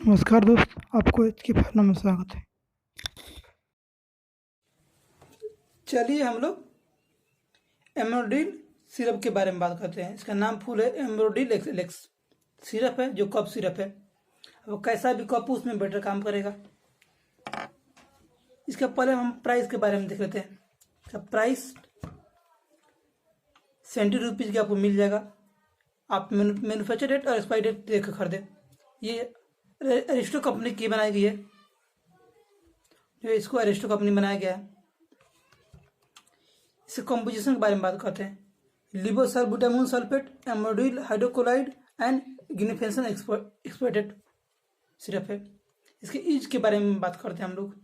नमस्कार दोस्त, आपको आज की भावना में स्वागत है। चलिए हम लोग एम्ब्रोडिल सिरप के बारे में बात करते हैं। इसका नाम फुल है एम्ब्रोडिल एक्स सिरप है, जो कफ सिरप है। अब कैसा भी कफ उसमें बेटर काम करेगा। इसका पहले हम प्राइस के बारे में देख लेते हैं। इसका प्राइस 70 रुपीज़ की आपको मिल जाएगा। आप मैन्युफैक्चर डेट और एक्सपायरी डेट देख कर खरीदें। ये अरिस्टो कंपनी की बनाई गई है, जो इसको अरिस्टो कंपनी बनाया गया है। इसके कॉम्पोजिशन के बारे में बात करते हैं। लिबोसल्बुटामोल सल्फेट, एम्ब्रोडिल हाइड्रोक्लोराइड एंड गिनिफेंसन एक्सपर्टेड सिरप है। इसके यूज के बारे में बात करते हैं हम लोग।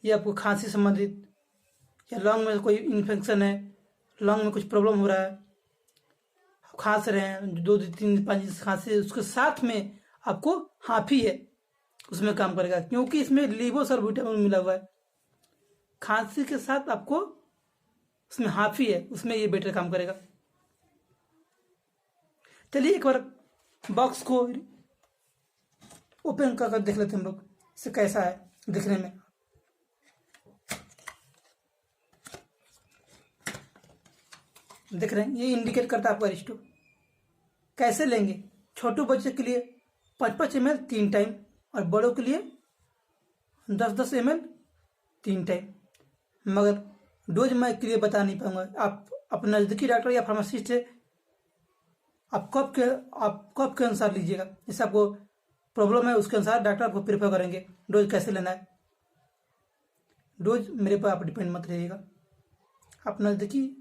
ये आपको खांसी संबंधित या लंग में कोई इन्फेक्शन है, लंग में कुछ प्रॉब्लम हो रहा है, खांस रहे हैं, 2-3-5 दिन से खांसी है, उसके साथ में आपको हाफी है, उसमें काम करेगा, क्योंकि इसमें लिबोसल्बुटामोल मिला हुआ है। खांसी के साथ आपको उसमें हाफी है, उसमें ये बेटर काम करेगा। चलिए एक बार बॉक्स को ओपन कर देख लेते हैं हम लोग, इससे कैसा है दिखने में। देख रहे हैं, ये इंडिकेट करता है आपको अरिस्टो। कैसे लेंगे? छोटे बच्चे के लिए 5-5 ml 3 टाइम, और बड़ों के लिए 10-10 ml 3 टाइम। मगर डोज मैं क्लियर बता नहीं पाऊंगा। आप अपना नज़दीकी डॉक्टर या फार्मासिस्ट है, आप कब के अनुसार लीजिएगा। जैसे आपको प्रॉब्लम है, उसके अनुसार डॉक्टर आपको प्रेफर करेंगे डोज कैसे लेना है। डोज मेरे पर आप डिपेंड मत रहिएगा। आप नज़दीकी